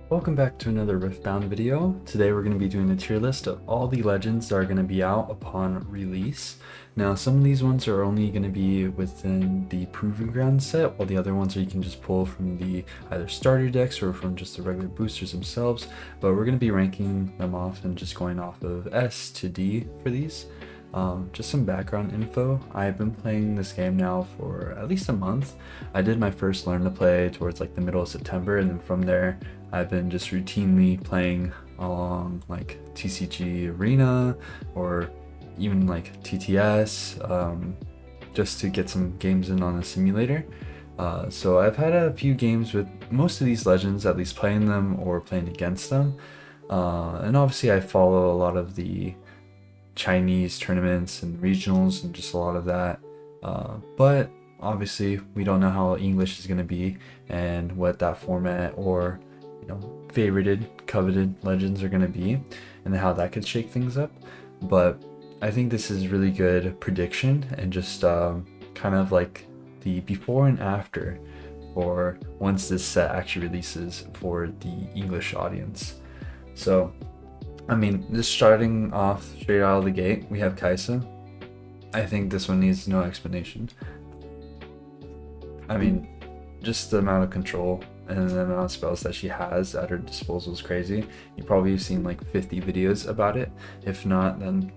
Welcome back to another Riftbound video. Today we're going to be doing a tier list of all the legends that are going to be out upon release. Now some of these ones are only going to be within the Proving Ground set, while the other ones are you can just pull from the either starter decks or from just the regular boosters themselves. But we're going to be ranking them off and just going off of S to D for these. Just some background info. I've been playing this game now for at least a month. I did my first learn to play towards like the middle of September, and then from there I've been just routinely playing along like TCG Arena or even like TTS, just to get some games in on a simulator. So I've had a few games with most of these legends, at least playing them or playing against them. And obviously I follow a lot of the Chinese tournaments and regionals and just a lot of that. But obviously we don't know how English is going to be and what that format or favorited, coveted legends are going to be and how that could shake things up. But I think this is really good prediction and just kind of like the before and after for once this set actually releases for the English audience. So I mean, just starting off straight out of the gate, we have Kaisa. I think this one needs no explanation. I mean, just the amount of control and the amount of spells that she has at her disposal is crazy. You probably have seen like 50 videos about it. If not, then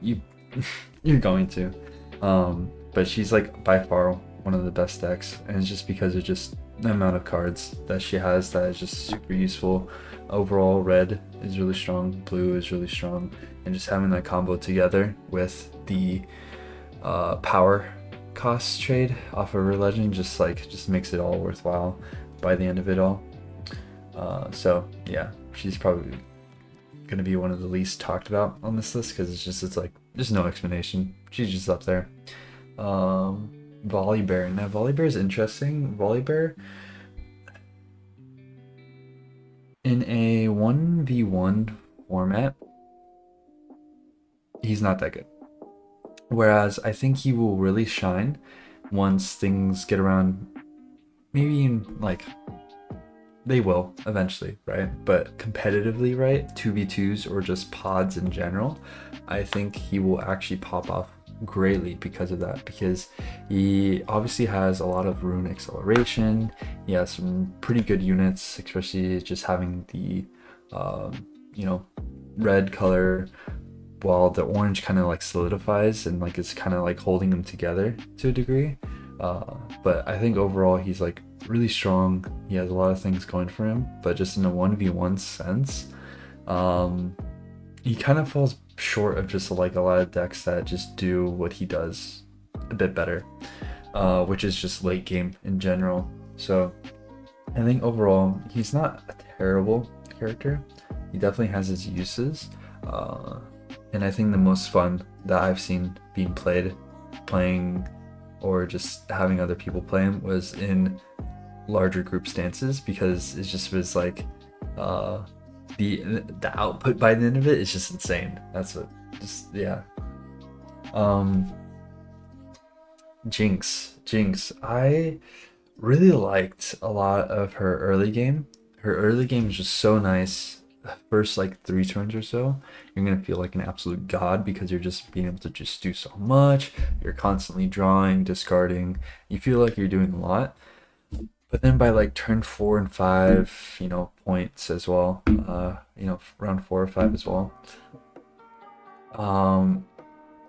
you're going to. But she's like by far one of the best decks, and it's just because of just the amount of cards that she has that is just super useful. Overall, red is really strong, blue is really strong, and just having that combo together with the power cost trade off of her legend just makes it all worthwhile by the end of it all. So yeah, she's probably gonna be one of the least talked about on this list because it's like there's no explanation. She's just up there. Volibear. Now Volibear is interesting. Volibear in a 1v1 format, he's not that good. Whereas I think he will really shine once things get around, maybe in like, they will eventually, right? But competitively, right? 2v2s or just pods in general, I think he will actually pop off greatly because of that, because he obviously has a lot of rune acceleration. He has some pretty good units, especially just having the red color while the orange kind of like solidifies and like it's kind of like holding them together to a degree. But I think overall he's like really strong. He has a lot of things going for him, but just in a 1v1 sense, he kind of falls short of just like a lot of decks that just do what he does a bit better, which is just late game in general. So I think overall he's not a terrible character. He definitely has his uses, and I think the most fun that I've seen being playing or just having other people play him was in larger group stances, because it just was like the output by the end of it is just insane. That's what just yeah. Jinx, I really liked a lot of her early game. Her early game is just so nice. First like 3 turns or so, you're gonna feel like an absolute god because you're just being able to just do so much. You're constantly drawing, discarding. You feel like you're doing a lot. But then by like turn 4 and 5, points as well, round 4 or 5 as well,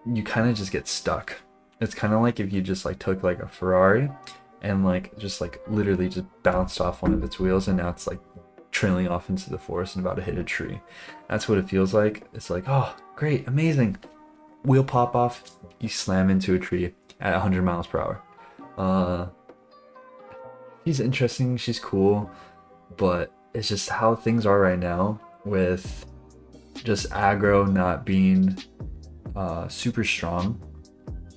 you kind of just get stuck. It's kind of like if you just like took like a Ferrari and like just like literally just bounced off one of its wheels, and now it's like trailing off into the forest and about to hit a tree. That's what it feels like. It's like, oh great, amazing, wheel pop off, you slam into a tree at 100 miles per hour. She's interesting, she's cool, but it's just how things are right now with just aggro not being super strong,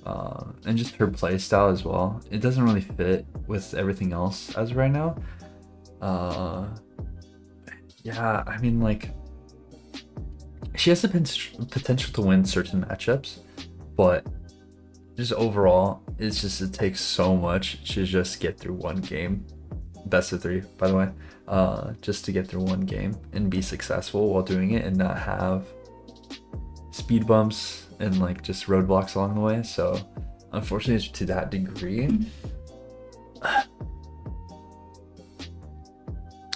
and just her play style as well. It doesn't really fit with everything else as of right now. Yeah, I mean, like, she has the potential to win certain matchups, but just overall, it takes so much to just get through one game best of 3, by the way, just to get through one game and be successful while doing it and not have speed bumps and like just roadblocks along the way. So unfortunately, to that degree,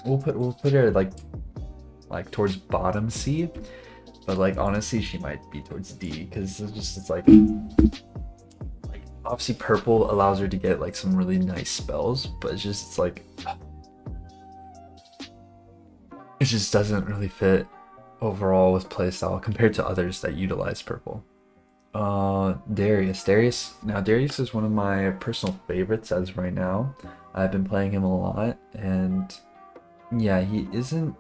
we'll put her like towards bottom C, but like honestly she might be towards D, because it's like obviously purple allows her to get like some really nice spells, but it's like it just doesn't really fit overall with playstyle compared to others that utilize purple. Darius is one of my personal favorites as right now. I've been playing him a lot, and yeah, he isn't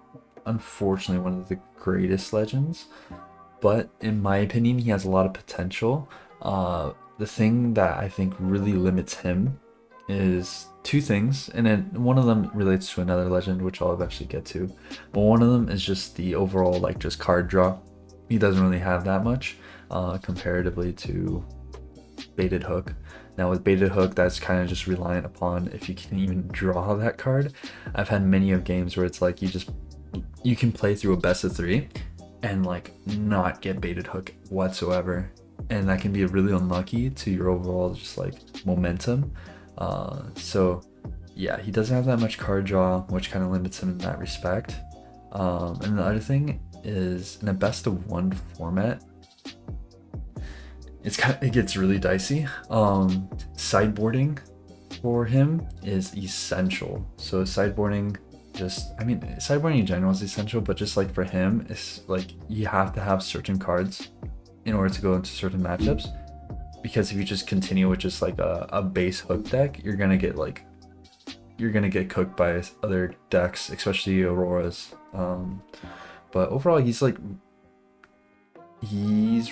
unfortunately one of the greatest legends, but in my opinion he has a lot of potential. The thing that I think really limits him is two things, and then one of them relates to another legend which I'll eventually get to, but one of them is just the overall like just card draw. He doesn't really have that much comparatively to Baited Hook. Now with Baited Hook, that's kind of just reliant upon if you can even draw that card. I've had many of games where it's like you can play through a best of 3 and like not get Baited Hook whatsoever, and that can be really unlucky to your overall just like momentum. So yeah, he doesn't have that much card draw, which kind of limits him in that respect. And the other thing is, in a best of 1 format, it gets really dicey. Sideboarding for him is essential. So sideboarding in general is essential, but just like for him, it's like you have to have certain cards in order to go into certain matchups, because if you just continue with just like a base hook deck, you're gonna get cooked by other decks, especially Aurora's. But overall he's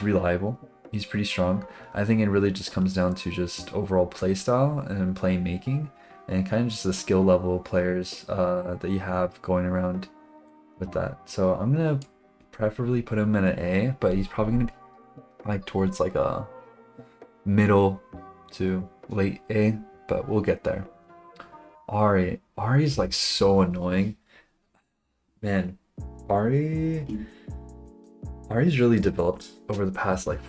reliable, he's pretty strong. I think it really just comes down to just overall playstyle and playmaking, and kind of just the skill level of players that you have going around with that. So I'm gonna preferably put him in an A, but he's probably gonna be like towards like a middle to late A, but we'll get there. Ari's like so annoying, man. Ari's really developed over the past like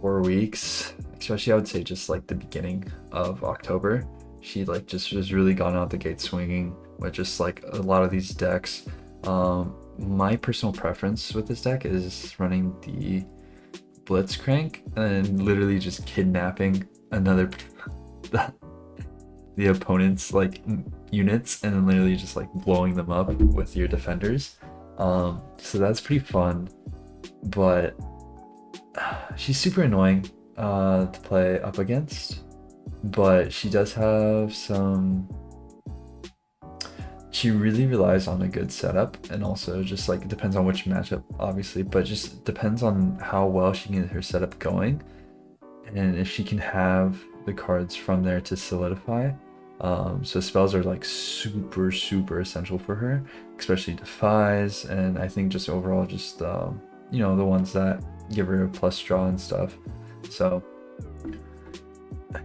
4 weeks, especially I would say just like the beginning of October. She like just has really gone out the gate swinging with just like a lot of these decks. My personal preference with this deck is running the Blitzcrank and literally just kidnapping another the opponent's like units and then literally just like blowing them up with your defenders. So that's pretty fun, but she's super annoying to play up against, but she does have she really relies on a good setup, and also just like it depends on which matchup obviously, but just depends on how well she can get her setup going, and if she can have the cards from there to solidify. So spells are like super essential for her, especially defies, and I think just overall just the ones that give her a plus draw and stuff. So I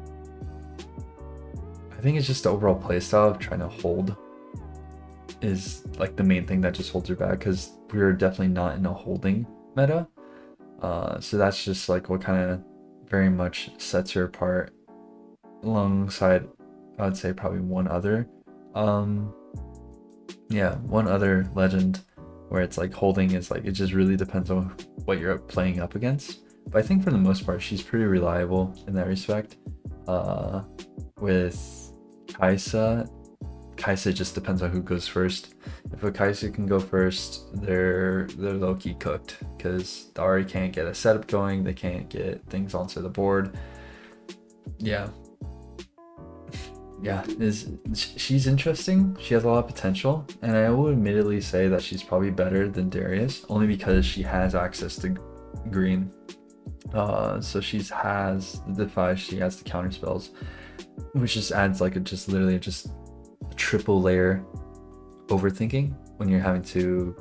think it's just the overall playstyle of trying to hold is like the main thing that just holds her back, because we're definitely not in a holding meta. So that's just like what kind of very much sets her apart alongside, I would say, probably one other legend where it's like holding is like it just really depends on what you're playing up against. But I think for the most part she's pretty reliable in that respect. With Kaisa just depends on who goes first. If a Kaisa can go first, they're low-key cooked, because the Ari can't get a setup going, they can't get things onto the board. She's interesting. She has a lot of potential, and I will admittedly say that she's probably better than Darius, only because she has access to green. So she has the defy, she has the counter spells, which just adds like literally a triple layer overthinking when you're having to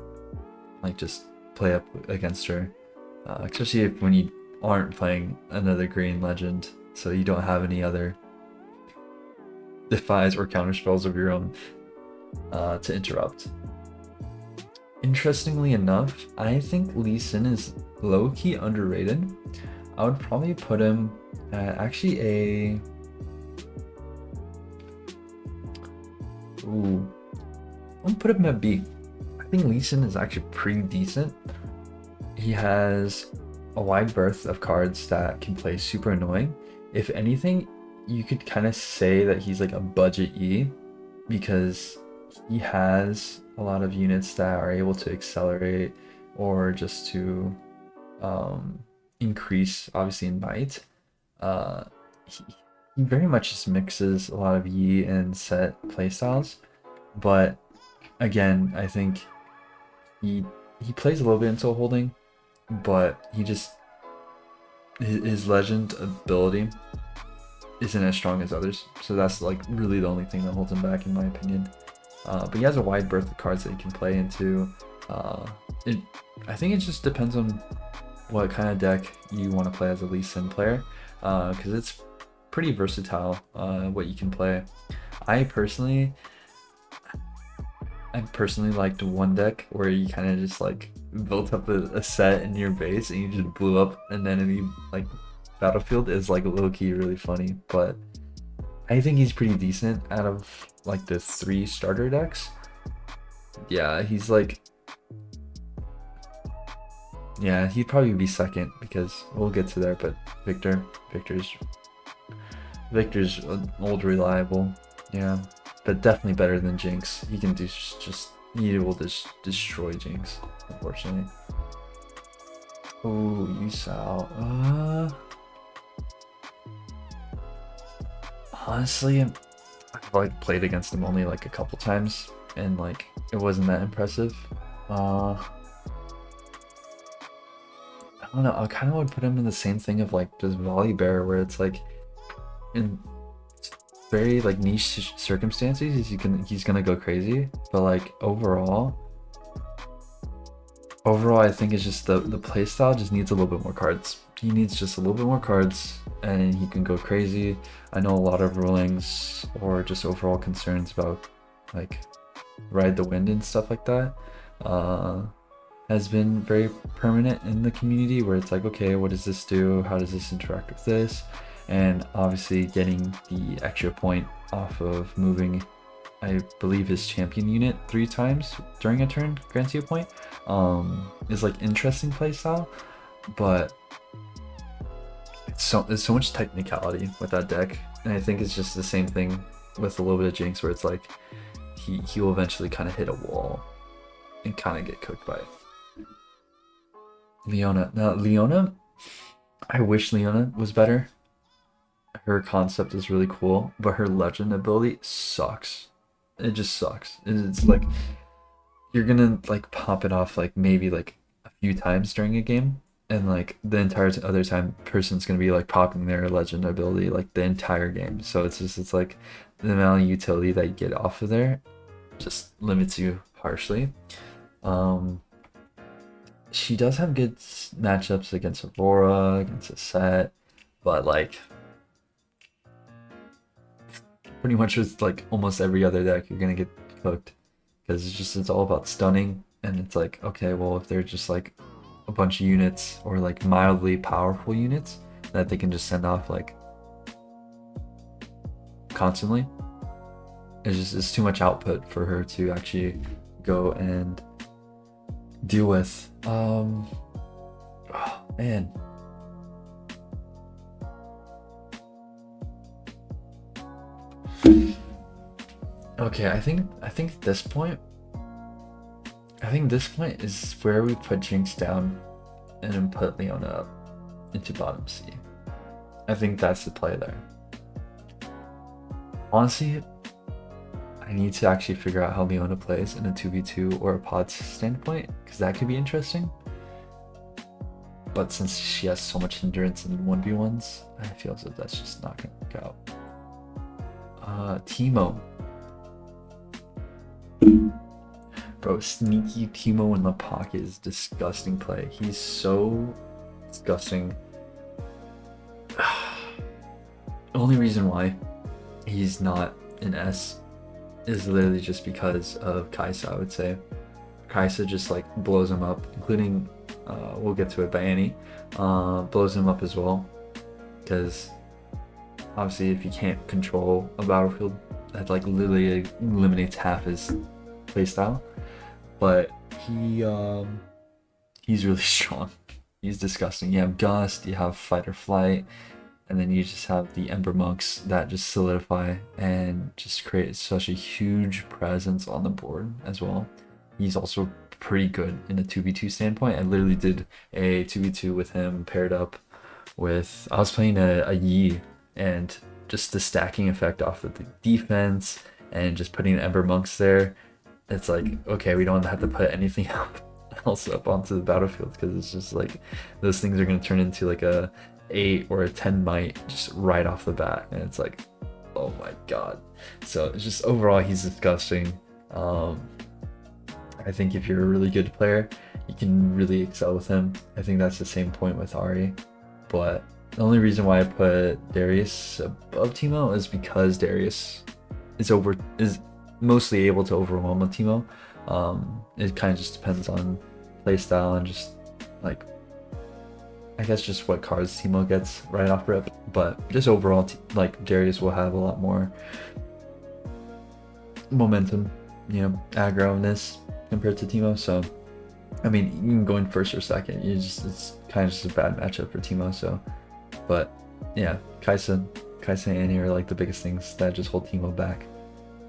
like just play up against her, especially when you aren't playing another green legend, so you don't have any other defies or counter spells of your own. to interrupt. Interestingly enough, I think Lee Sin is low-key underrated. I would probably put him at actually a... Ooh. I'm gonna put him at B. I think Lee Sin is actually pretty decent. He has a wide berth of cards that can play super annoying. If anything, you could kind of say that he's like a budget E, because he has a lot of units that are able to accelerate or just to increase, obviously, in might. He, he very much just mixes a lot of Yi and set playstyles, but again, I think he plays a little bit into holding, but he just his legend ability isn't as strong as others, so that's like really the only thing that holds him back, in my opinion. But he has a wide berth of cards that he can play into. I think it just depends on what kind of deck you want to play as a Lee Sin player, because it's pretty versatile what you can play. I personally liked one deck where you kind of just like built up a set in your base and you just blew up an enemy like battlefield. Is like low-key really funny, but I think he's pretty decent out of like the 3 starter decks. Yeah, he's like, yeah, he'd probably be second because we'll get to there, but Victor's old reliable. Yeah, but definitely better than Jinx. He can do he will just destroy Jinx, unfortunately. Oh, Yusao. Honestly, I've like played against him only like a couple times, and like it wasn't that impressive. I don't know. I kind of would put him in the same thing of like just Volibear, where it's like in very like niche circumstances he's gonna go crazy, but like overall I think it's just the playstyle just needs a little bit more cards. He needs just a little bit more cards and he can go crazy. I know a lot of rulings or just overall concerns about like ride the wind and stuff like that has been very permanent in the community, where it's like, okay, what does this do? How does this interact with this? And obviously getting the extra point off of moving, I believe, his champion unit 3 times during a turn grants you a point, is like interesting playstyle, but there's so much technicality with that deck, and I think it's just the same thing with a little bit of Jinx, where it's like he will eventually kind of hit a wall and kind of get cooked by it. Leona. Now Leona, I wish Leona was better. Her concept is really cool, but her legend ability sucks. It just sucks. It's like you're gonna like pop it off like maybe like a few times during a game, and like the entire other time person's gonna be like popping their legend ability like the entire game. So it's like the amount of utility that you get off of there just limits you harshly. She does have good matchups against Aurora, against a set, but like pretty much with like almost every other deck you're gonna get cooked, because it's all about stunning, and it's like, okay, well, if they're just like a bunch of units or like mildly powerful units that they can just send off like constantly, it's too much output for her to actually go and deal with. Oh man, okay, I think this point is where we put Jinx down and then put Leona up into bottom C. I think that's the play there. Honestly, I need to actually figure out how Leona plays in a 2v2 or a pod standpoint, because that could be interesting. But since she has so much hindrance in 1v1s, I feel as if that's just not going to work out. Teemo. Bro, sneaky Teemo in the pocket is disgusting play. He's so disgusting. Only reason why he's not an S is literally just because of Kaisa, I would say. Kaisa just like blows him up, including, we'll get to it, but Annie blows him up as well. Because obviously if you can't control a battlefield, that like literally eliminates half his playstyle. But he's really strong. He's disgusting. You have Gust, you have Fight or Flight, and then you just have the Ember Monks that just solidify and just create such a huge presence on the board as well. He's also pretty good in a 2v2 standpoint. I literally did a 2v2 with him paired up with, I was playing a Yi, and just the stacking effect off of the defense and just putting Ember Monks there, it's like, okay, we don't have to put anything else up onto the battlefield, because it's just like those things are going to turn into like a 8 or a 10 might just right off the bat, and it's like, oh my god. So it's just overall, he's disgusting. I think if you're a really good player, you can really excel with him. I think that's the same point with Ari, but the only reason why I put Darius above Teemo is because Darius is mostly able to overwhelm a Teemo. It kind of just depends on playstyle and just like, I guess just what cards Teemo gets right off rip, but just overall, like Darius will have a lot more momentum, you know, aggro-ness compared to Teemo. So I mean, you can go in first or second, it's kind of just a bad matchup for Teemo. So, but yeah, Kaisa and Annie are like the biggest things that just hold Teemo back,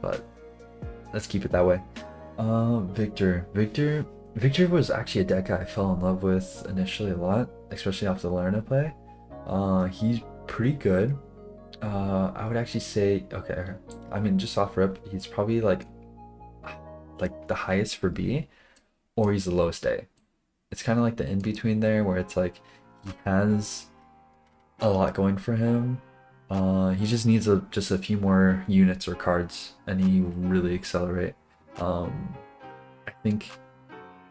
but let's keep it that way. Victor was actually a deck I fell in love with initially a lot, especially off the Lerna play. He's pretty good. I would actually say, okay, I mean, just off rip, he's probably like the highest for B, or he's the lowest A. It's kind of like the in-between there, where it's like he has a lot going for him. He just needs just a few more units or cards, and he will really accelerate. I think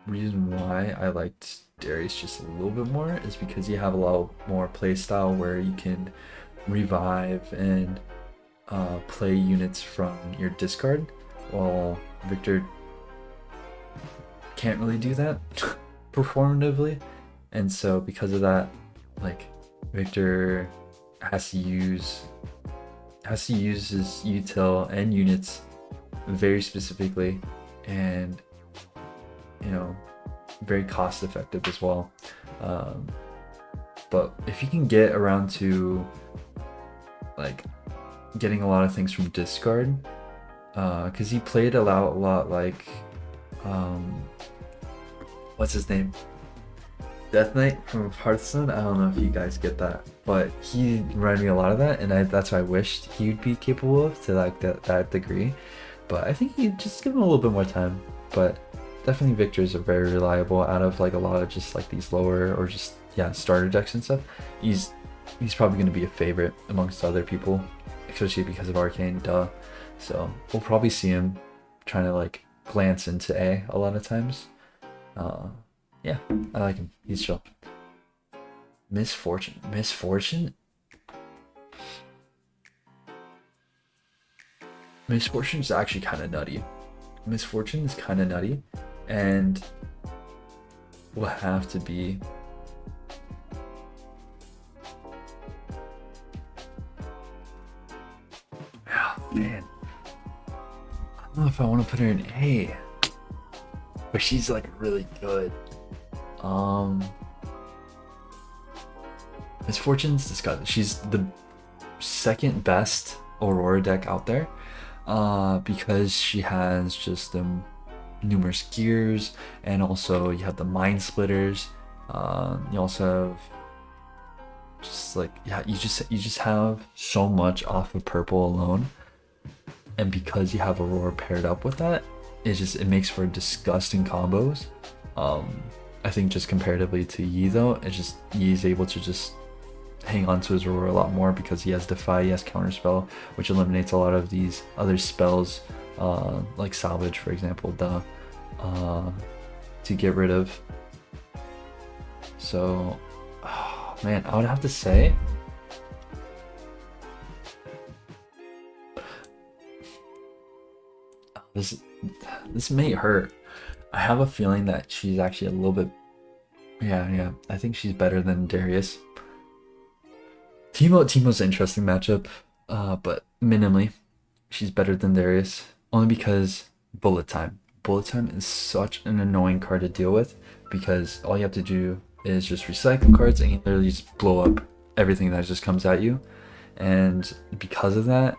reason why I liked Darius just a little bit more is because you have a lot more play style where you can revive and play units from your discard, while Victor can't really do that performatively. And so because of that, like, Victor has to use his util and units very specifically, and you know, very cost effective as well. But if you can get around to like getting a lot of things from discard, because he played a lot like what's his name, Death Knight from Hearthstone. I don't know if you guys get that, but he reminded me a lot of that, and that's what I wished he would be capable of to like that degree. But I think you just give him a little bit more time. But definitely Victor's are very reliable out of like a lot of just like these lower or just, yeah, starter decks and stuff. He's probably going to be a favorite amongst other people, especially because of Arcane, duh. So we'll probably see him trying to like glance into A lot of times. Yeah, I like him. He's chill. Misfortune. Misfortune's actually kind of nutty. Misfortune is kind of nutty, and will have to be man. I don't know if I want to put her in A, but she's like really good. Misfortune's disgusting. She's the second best Aurora deck out there, because she has just numerous gears, and also you have the Mind Splitters. You also have just like, yeah, you just have so much off of purple alone, and because you have Aurora paired up with that, it makes for disgusting combos. I think just comparatively to Yi though, Yi is able to just hang on to his Aurora a lot more because he has Defy, he has Counterspell, which eliminates a lot of these other spells, like Salvage, for example, to get rid of. So, oh, man, I would have to say this may hurt. I have a feeling that she's actually a little bit. Yeah. I think she's better than Darius. Teemo's an interesting matchup, but minimally, she's better than Darius. Only because bullet time. Bullet time is such an annoying card to deal with because all you have to do is just recycle cards and you literally just blow up everything that just comes at you. And because of that,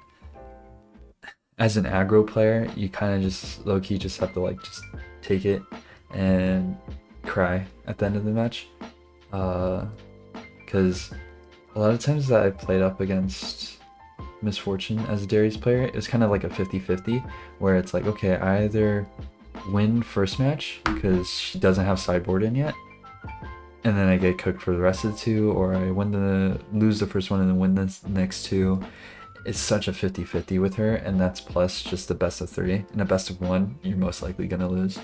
as an aggro player, you kind of just low-key just have to like just take it and cry at the end of the match. Because a lot of times that I played up against Misfortune as a Darius player, it was kind of like a 50-50 where it's like, okay, I either win first match because she doesn't have sideboard in yet, and then I get cooked for the rest of the two, or I lose the first one and then win the next two. It's such a 50-50 with her, and that's plus just the best of 3. In a best of 1, you're most likely gonna lose.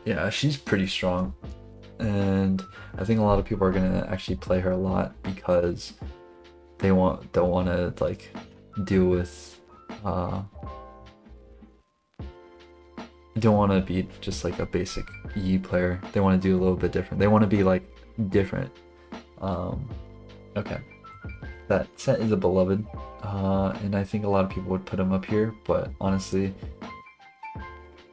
Yeah, she's pretty strong, and I think a lot of people are gonna actually play her a lot because they don't want to like deal with don't want to be just like a basic E player. They want to do a little bit different. They want to be like different. Okay, that set is a beloved, and I think a lot of people would put him up here, but honestly,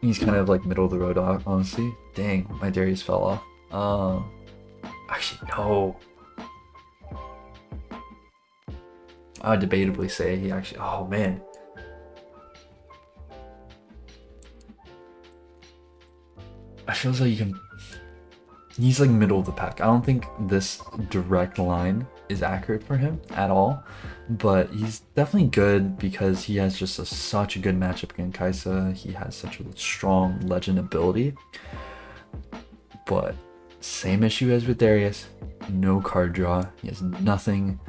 he's kind of like middle of the road, honestly. Dang, my Darius fell off. Actually, no. I would debatably say he actually, oh man. I feel as though he's like middle of the pack. I don't think this direct line is accurate for him at all, but he's definitely good because he has just such a good matchup against Kai'Sa. He has such a strong legend ability, but same issue as with Darius, no card draw. He has nothing,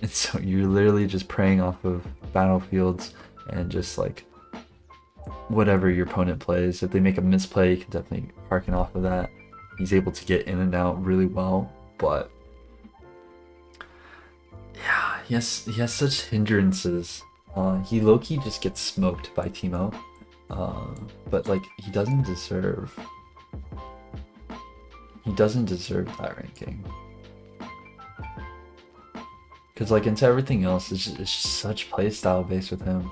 and so you're literally just preying off of battlefields and just like whatever your opponent plays. If they make a misplay, you can definitely harken off of that. He's able to get in and out really well, but yeah, he has such hindrances. He low-key just gets smoked by Teemo, but like he doesn't deserve that ranking. Because like into everything else, it's just such playstyle based with him.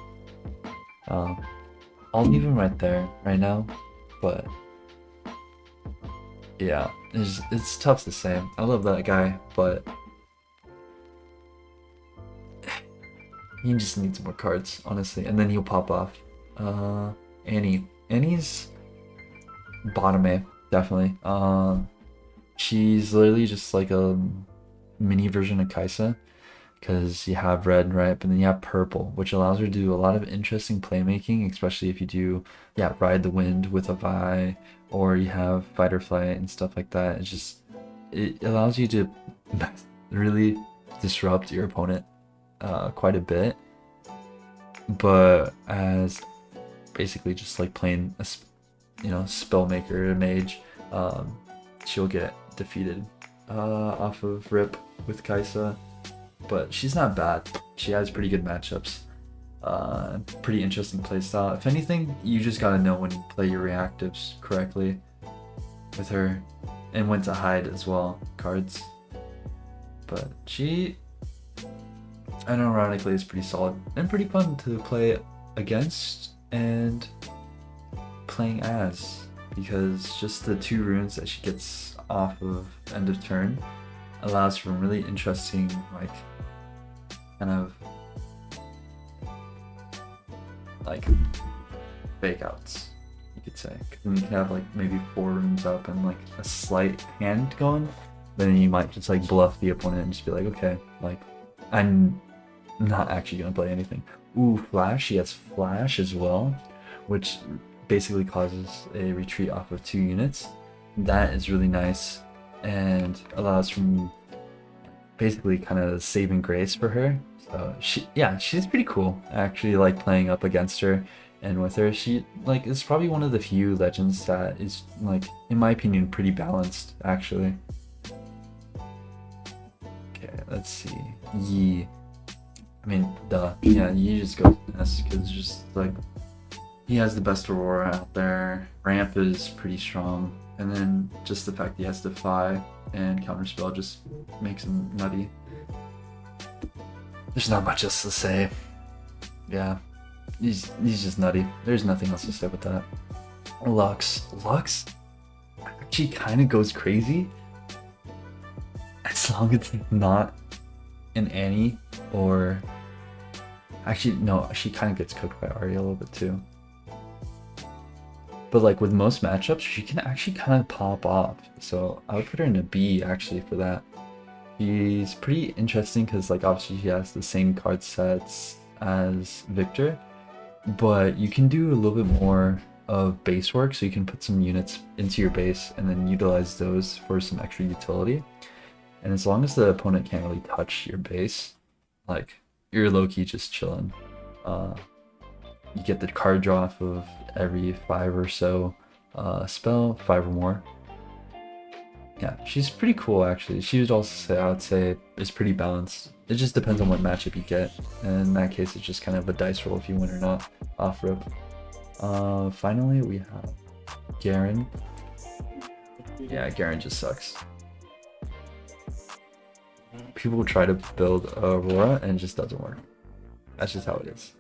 I'll leave him right there right now, but yeah, it's tough to say. I love that guy, but he just needs more cards, honestly, and then he'll pop off. Annie's bottom A, definitely. She's literally just like a mini version of Kai'Sa, because you have red, right, but then you have purple, which allows her to do a lot of interesting playmaking, especially if you do, yeah, ride the wind with a Vi, or you have fight or flight and stuff like that. It allows you to really disrupt your opponent quite a bit, but as basically just like playing a spellmaker mage, she'll get defeated off of Rip with Kai'Sa. But she's not bad. She has pretty good matchups. Pretty interesting playstyle. If anything, you just gotta know when to play your reactives correctly with her, and when to hide as well cards. But she, unironically, is pretty solid and pretty fun to play against and playing as, because just the 2 runes that she gets off of end of turn allows for really interesting, like, kind of like fake outs, you could say. Because you can have like maybe 4 runes up and like a slight hand going, then you might just like bluff the opponent and just be like, okay, like I'm not actually gonna play anything. Ooh, flash. He has flash as well, which basically causes a retreat off of 2 units. That is really nice and allows from basically kind of saving grace for her. So she's pretty cool. I actually like playing up against her and with her. She like is probably one of the few legends that is, like, in my opinion, pretty balanced actually. Okay, let's see. Yi. I mean, duh. Yeah, you just go with Ness because just like he has the best Aurora out there. Ramp is pretty strong, and then just the fact he has Defy and Counterspell just makes him nutty. There's not much else to say. Yeah, he's just nutty. There's nothing else to say with that. Lux actually kind of goes crazy as long as it's not an Annie or actually no, she kind of gets cooked by Arya a little bit too. But like with most matchups, she can actually kind of pop off. So I would put her in a B actually for that. She's pretty interesting because like obviously she has the same card sets as Victor, but you can do a little bit more of base work, so you can put some units into your base and then utilize those for some extra utility. And as long as the opponent can't really touch your base, like you're low-key just chilling. You get the card draw off of every 5 or so spell, 5 or more. Yeah, she's pretty cool actually. She would also say, I would say, is pretty balanced. It just depends on what matchup you get. And in that case, it's just kind of a dice roll if you win or not off rope. Finally, we have Garen. Yeah, Garen just sucks. People try to build Aurora and it just doesn't work. That's just how it is.